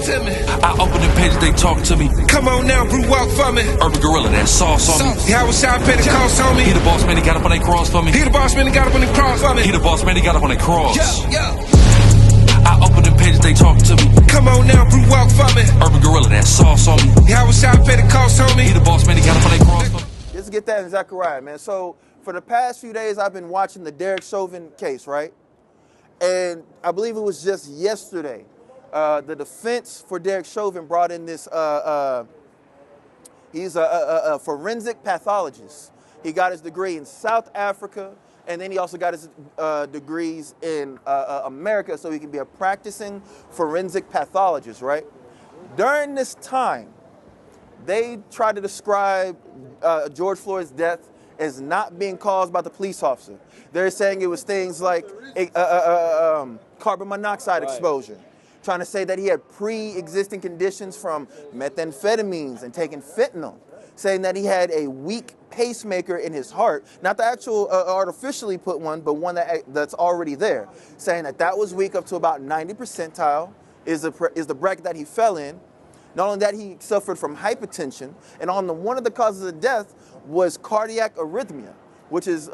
to me. I open the page, they talk to me. Come on now, brew walk for me. Urban Gorilla, that sauce on me. Yeah, I was shot Pentecost on me. He the boss man, he got up on that cross for me. He the boss man, he got up on that cross for me. He the boss man, he got up on that cross. Yeah. I open the page, they talk to me. Come on now, brew walk for me. Urban Gorilla, that sauce on me. Yeah, I was shot Pentecost on me. He the boss man, he got up on that cross for me. Let's get that in Zechariah, man. So for the past few days, I've been watching the Derek Chauvin case, right? And I believe it was just yesterday, the defense for Derek Chauvin brought in this, he's a forensic pathologist. He got his degree in South Africa, and then he also got his degrees in America, so he can be a practicing forensic pathologist, right? During this time, they tried to describe George Floyd's death as not being caused by the police officer. They're saying it was things like carbon monoxide exposure, trying to say that he had pre-existing conditions from methamphetamines and taking fentanyl, saying that he had a weak pacemaker in his heart, not the actual artificially put one, but one that's already there, saying that that was weak up to about 90 percentile is the bracket that he fell in. Not only that, he suffered from hypertension, and one of the causes of death was cardiac arrhythmia, which is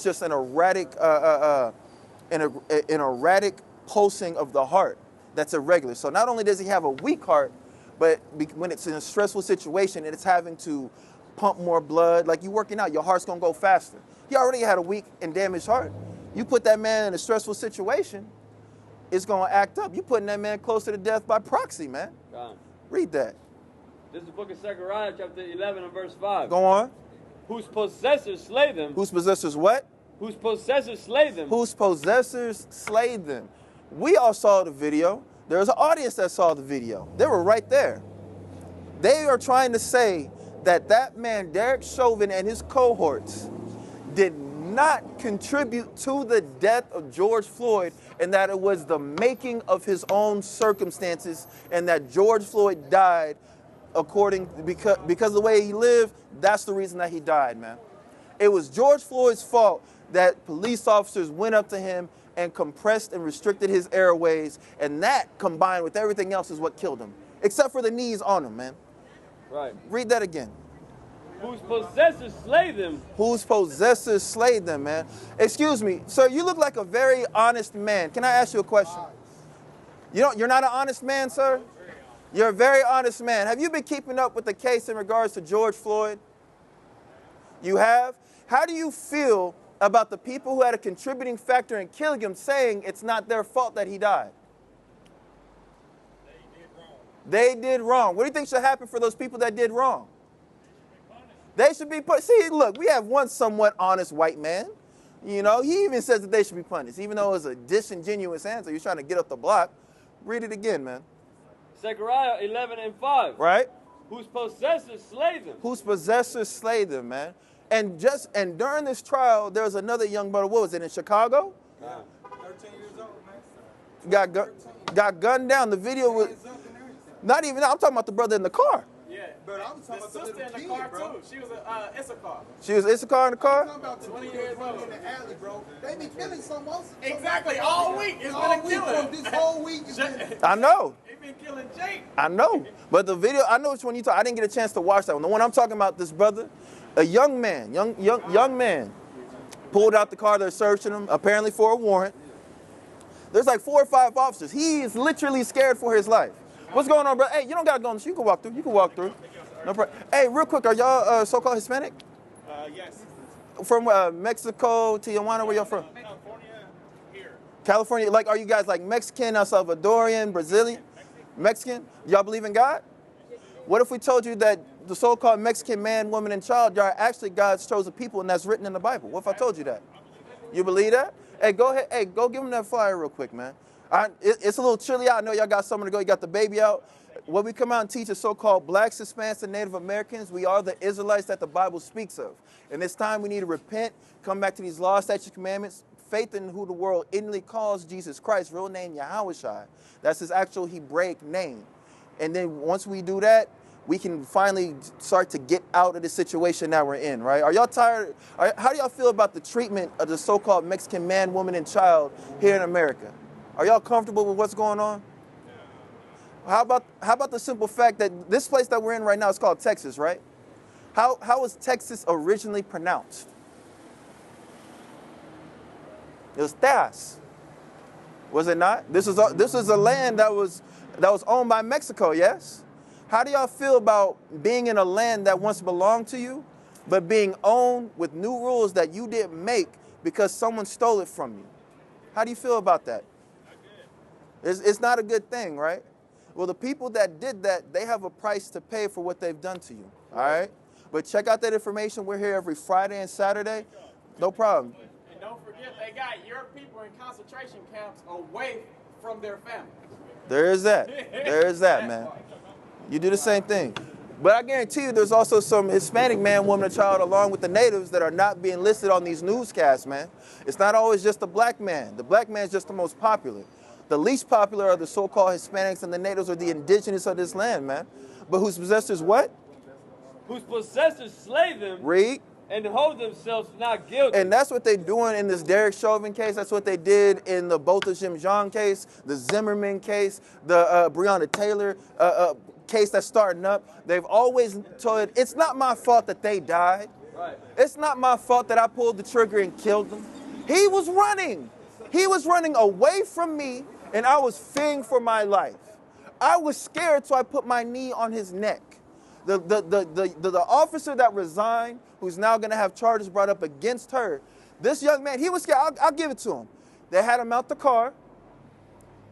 just an erratic pulsing of the heart that's irregular. So not only does he have a weak heart, but when it's in a stressful situation, it's having to pump more blood. Like you working out, your heart's gonna go faster. He already had a weak and damaged heart. You put that man in a stressful situation, it's gonna act up. You're putting that man closer to death by proxy, man. Read that. This is the book of Sicarii, chapter 11 and verse 5. Go on. Whose possessors slay them. Whose possessors what? Whose possessors slay them. Whose possessors slayed them. We all saw the video. There was an audience that saw the video. They were right there. They are trying to say that man, Derek Chauvin, and his cohorts did not contribute to the death of George Floyd, and that it was the making of his own circumstances, and that George Floyd died because of the way he lived. That's the reason that he died, man. It was George Floyd's fault that police officers went up to him and compressed and restricted his airways, and that combined with everything else is what killed him, except for the knees on him, man. Right. Read that again. Whose possessors slay them. Whose possessors slayed them, man. Excuse me, sir, you look like a very honest man. Can I ask you a question? You're not an honest man, sir? You're a very honest man. Have you been keeping up with the case in regards to George Floyd? You have? How do you feel about the people who had a contributing factor in killing him saying it's not their fault that he died? They did wrong. What do you think should happen for those people that did wrong? They should be punished. See, look, we have one somewhat honest white man. He even says that they should be punished, even though it's a disingenuous answer. You're trying to get up the block. Read it again, man. Zechariah 11 and 5. Right? Whose possessors slay them. Whose possessors slay them, man. And during this trial, there was another young brother. What was it, in Chicago? 13 years old, man. Got gunned down. The video was not even. I'm talking about the brother in the car. Yeah, but I'm talking about the sister in the car too. She was Issachar. She was Issachar in the car? I'm talking about 20 years old in the alley, bro. They be killing some else. Exactly, all week. It's been a killer. This whole week has been. I know. They've been killing Jake. I know. But the video, I know which one you talk. I didn't get a chance to watch that one. The one I'm talking about, this brother, a young man, young man, pulled out the car. They're searching him, apparently for a warrant. There's like 4 or 5 officers. He is literally scared for his life. What's going on, bro? Hey, you don't gotta go on the street. You can walk through. You can walk through. No problem. Hey, real quick, are y'all so-called Hispanic? Yes. From Mexico, Tijuana, where y'all from? California, here. California, like, are you guys like Mexican, Salvadorian, Brazilian? Mexican? Y'all believe in God? What if we told you that the so-called Mexican man, woman, and child, y'all are actually God's chosen people, and that's written in the Bible? What if I told you that? You believe that? Hey, go ahead. Hey, go give them that flyer real quick, man. It's a little chilly out. I know y'all got somewhere to go. You got the baby out. What we come out and teach is so-called blacks, Hispanics, and Native Americans. We are the Israelites that the Bible speaks of. And it's time we need to repent, come back to these laws, statutes, commandments, faith in who the world inwardly calls Jesus Christ, real name Yahushua. That's his actual Hebraic name. And then once we do that, we can finally start to get out of the situation that we're in, right? Are y'all tired? How do y'all feel about the treatment of the so-called Mexican man, woman, and child here in America? Are y'all comfortable with what's going on? How about the simple fact that this place that we're in right now is called Texas, right? How was Texas originally pronounced? It was Tejas. Was it not? This is a land that was owned by Mexico, yes? How do y'all feel about being in a land that once belonged to you, but being owned with new rules that you didn't make because someone stole it from you? How do you feel about that? It's not a good thing, right? Well, the people that did that, they have a price to pay for what they've done to you, all right? But check out that information. We're here every Friday and Saturday. No problem. And don't forget, they got your people in concentration camps away from their families. There is that. There is that, man. You do the same thing. But I guarantee you there's also some Hispanic man, woman, or child along with the natives that are not being listed on these newscasts, man. It's not always just the black man. The black man is just the most popular. The least popular are the so-called Hispanics and the natives or the indigenous of this land, man. But whose possessors what? Whose possessors slay them. Read. And hold themselves not guilty. And that's what they're doing in this Derek Chauvin case. That's what they did in the both of Jim John case, the Zimmerman case, the Breonna Taylor case that's starting up. They've always told it's not my fault that they died. Right. It's not my fault that I pulled the trigger and killed them. He was running. He was running away from me, and I was fearing for my life. I was scared, so I put my knee on his neck. The officer that resigned, who's now going to have charges brought up against her, this young man, he was scared. I'll give it to him. They had him out the car,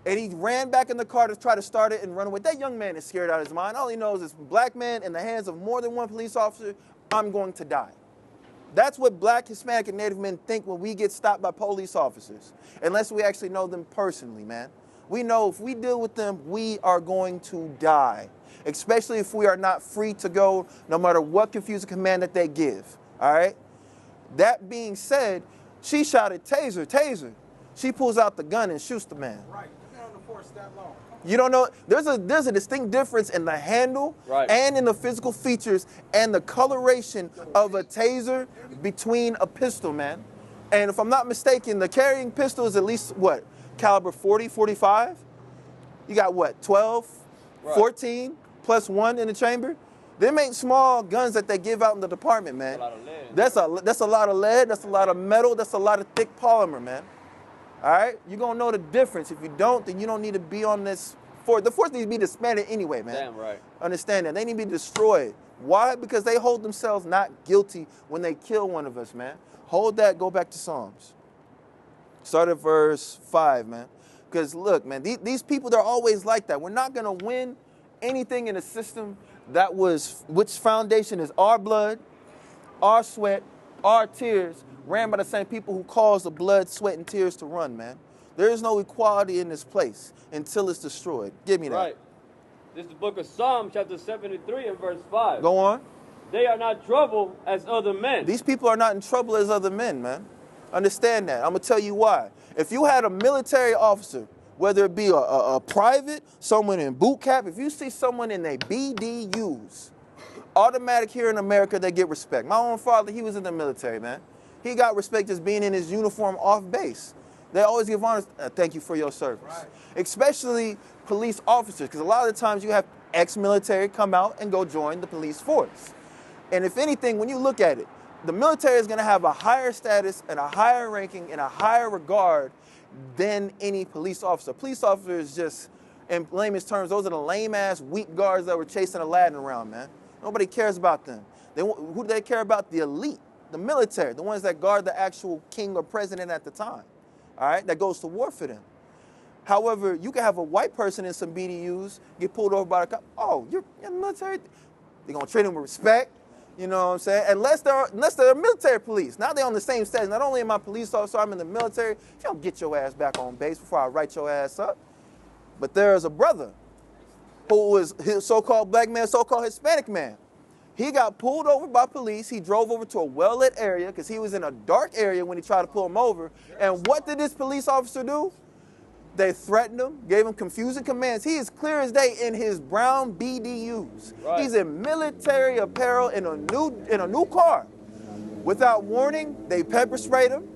and he ran back in the car to try to start it and run away. That young man is scared out of his mind. All he knows is black man in the hands of more than one police officer, I'm going to die. That's what black, Hispanic, and Native men think when we get stopped by police officers, unless we actually know them personally, man. We know if we deal with them, we are going to die, especially if we are not free to go, no matter what confusing command that they give, all right? That being said, she shouted, taser. She pulls out the gun and shoots the man. Right. You've been on the force that long. You don't know, there's a distinct difference in the handle and in the physical features and the coloration of a taser between a pistol, man. And if I'm not mistaken, the carrying pistol is at least, what, caliber 40, 45? You got what, 12, 14, plus 1 in the chamber? Them ain't small guns that they give out in the department, man. That's a lot of lead, that's a lot of metal, that's a lot of thick polymer, man. All right? You're going to know the difference. If you don't, then you don't need to be on this force. The force needs to be disbanded anyway, man. Damn right. Understand that. They need to be destroyed. Why? Because they hold themselves not guilty when they kill one of us, man. Hold that. Go back to Psalms. Start at verse 5, man. Because, look, man, these people, they're always like that. We're not going to win anything in a system which foundation is our blood, our sweat, our tears, ran by the same people who caused the blood, sweat, and tears to run, man. There is no equality in this place until it's destroyed. Give me that. Right. This is the book of Psalm, chapter 73 and verse 5. Go on. They are not trouble as other men. These people are not in trouble as other men, man. Understand that. I'm going to tell you why. If you had a military officer, whether it be a private, someone in boot camp, if you see someone in their BDUs, automatic here in America, they get respect. My own father, he was in the military, man. He got respect just being in his uniform off base. They always give honors. Thank you for your service. Right. Especially police officers, because a lot of the times you have ex-military come out and go join the police force. And if anything, when you look at it, the military is going to have a higher status and a higher ranking and a higher regard than any police officer. Police officer is just, in layman's terms, those are the lame-ass, weak guards that were chasing Aladdin around, man. Nobody cares about them. Who do they care about? The elite. The military, the ones that guard the actual king or president at the time, all right, that goes to war for them. However, you can have a white person in some BDUs get pulled over by a cop. Oh, you're in the military? They're going to treat him with respect, you know what I'm saying? Unless they're military police. Now they're on the same status. Not only am I a police officer, I'm in the military. You don't get your ass back on base before I write your ass up. But there's a brother who was his so-called black man, so-called Hispanic man. He got pulled over by police. He drove over to a well-lit area because he was in a dark area when he tried to pull him over. And what did this police officer do? They threatened him, gave him confusing commands. He is clear as day in his brown BDUs. Right. He's in military apparel in a new car. Without warning, they pepper sprayed him.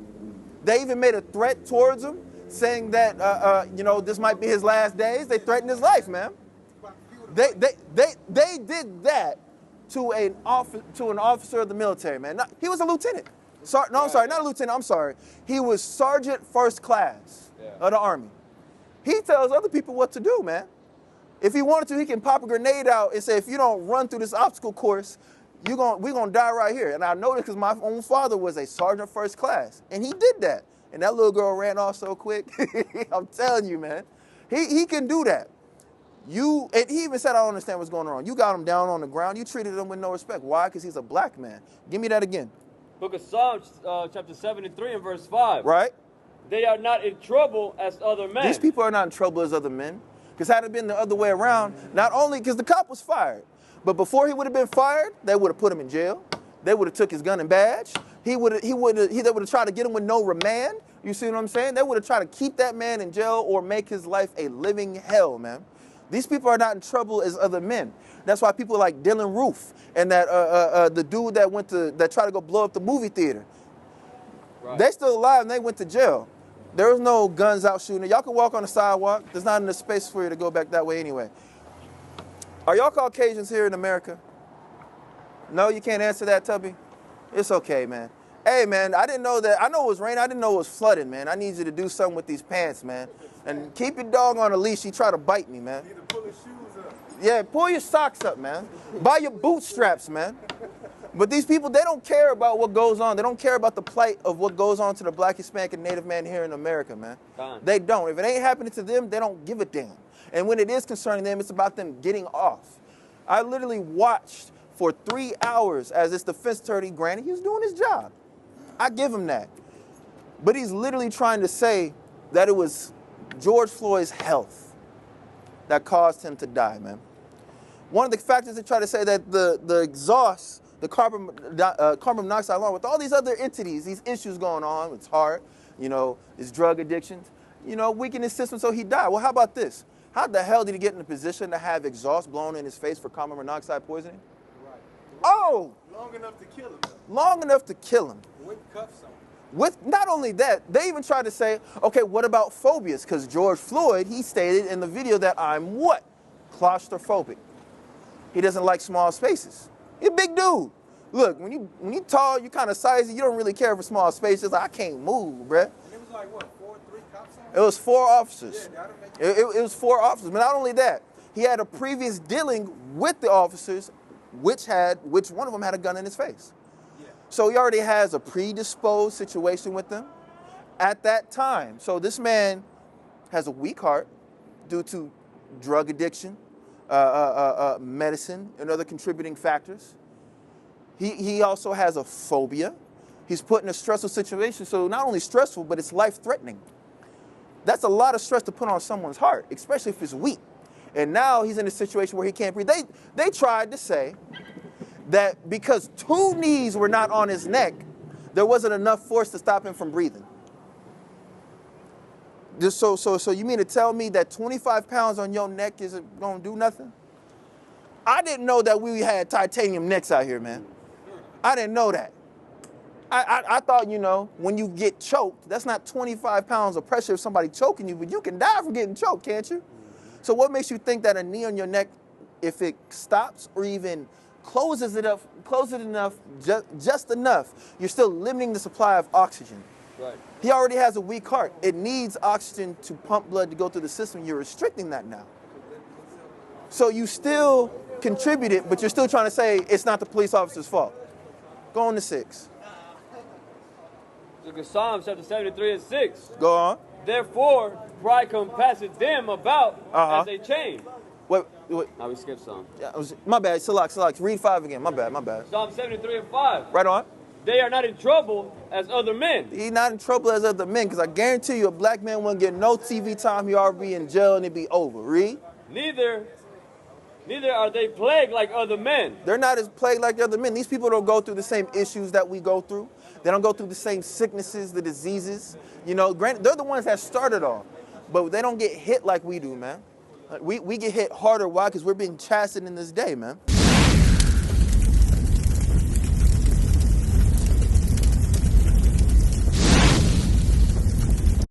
They even made a threat towards him, saying that this might be his last days. They threatened his life, man. They did that to an officer of the military, man. He was a lieutenant. I'm sorry, not a lieutenant. I'm sorry. He was sergeant first class of the Army. He tells other people what to do, man. If he wanted to, he can pop a grenade out and say, if you don't run through this obstacle course, we're gonna die right here. And I know this because my own father was a sergeant first class, and he did that. And that little girl ran off so quick. I'm telling you, man. He can do that. And he even said, I don't understand what's going on. You got him down on the ground. You treated him with no respect. Why? Because he's a black man. Give me that again. Book of Psalms, chapter 73 and verse 5. Right? They are not in trouble as other men. These people are not in trouble as other men. Because had it been the other way around, not only because the cop was fired, but before he would have been fired, they would have put him in jail. They would have took his gun and badge. They would have tried to get him with no remand. You see what I'm saying? They would have tried to keep that man in jail or make his life a living hell, man. These people are not in trouble as other men. That's why people like Dylan Roof and that the dude that tried to go blow up the movie theater. Right. They still alive and they went to jail. There was no guns out shooting. Y'all can walk on the sidewalk. There's not enough space for you to go back that way anyway. Are y'all Caucasians here in America? No, you can't answer that, Tubby? It's okay, man. Hey, man, I didn't know that. I know it was raining. I didn't know it was flooding, man. I need you to do something with these pants, man. And keep your dog on a leash. He tried to bite me, man. You need to pull his shoes up. Yeah, pull your socks up, man. Buy your bootstraps, man. But these people, they don't care about what goes on. They don't care about the plight of what goes on to the black, Hispanic, and Native man here in America, man. They don't. If it ain't happening to them, they don't give a damn. And when it is concerning them, it's about them getting off. I literally watched for 3 hours as this defense attorney, granted, he was doing his job. I give him that. But he's literally trying to say that it was George Floyd's health that caused him to die, man. One of the factors they try to say that the exhaust, the carbon monoxide, along with all these other entities, these issues going on, it's heart, his drug addictions, weakened his system, so he died. Well, how about this? How the hell did he get in a position to have exhaust blown in his face for carbon monoxide poisoning? Right. Oh! Long enough to kill him. Long enough to kill him. With cuffs on. With not only that, they even tried to say, okay, what about phobias? Because George Floyd, he stated in the video that I'm what? Claustrophobic. He doesn't like small spaces. He's a big dude. Look, when you tall, you kind of sizey, you don't really care for small spaces. Like, I can't move, bruh. And it was like, what, 4 or 3 cops on? It was 4 officers. Yeah, that'll make It was 4 officers. But not only that, he had a previous dealing with the officers, which one of them had a gun in his face. Yeah. So he already has a predisposed situation with them at that time. So this man has a weak heart due to drug addiction, medicine, and other contributing factors. He also has a phobia. He's put in a stressful situation, so not only stressful, but it's life-threatening. That's a lot of stress to put on someone's heart, especially if it's weak. And now he's in a situation where he can't breathe. They tried to say that because 2 knees were not on his neck, there wasn't enough force to stop him from breathing. So you mean to tell me that 25 pounds on your neck isn't going to do nothing? I didn't know that we had titanium necks out here, man. I didn't know that. I thought, when you get choked, that's not 25 pounds of pressure of somebody choking you, but you can die from getting choked, can't you? So what makes you think that a knee on your neck, if it stops or even closes it enough, just enough, you're still limiting the supply of oxygen. Right. He already has a weak heart. It needs oxygen to pump blood to go through the system. You're restricting that now. So you still contributed, but you're still trying to say it's not the police officer's fault. Go on to 6. Look at Psalms chapter 73 and 6. Go on. Therefore, pride compasseth them about as they change. Wait. Now we skip some. Yeah, my bad. Salak. Read 5 again. My bad. Psalm 73 and 5. Right on. They are not in trouble as other men. He's not in trouble as other men, because I guarantee you a black man won't get no TV time. He already be in jail and it be over. Read. Neither are they plagued like other men. They're not as plagued like the other men. These people don't go through the same issues that we go through. They don't go through the same sicknesses, the diseases. Granted, they're the ones that started off, but they don't get hit like we do, man. We get hit harder. Why? Because we're being chastened in this day, man.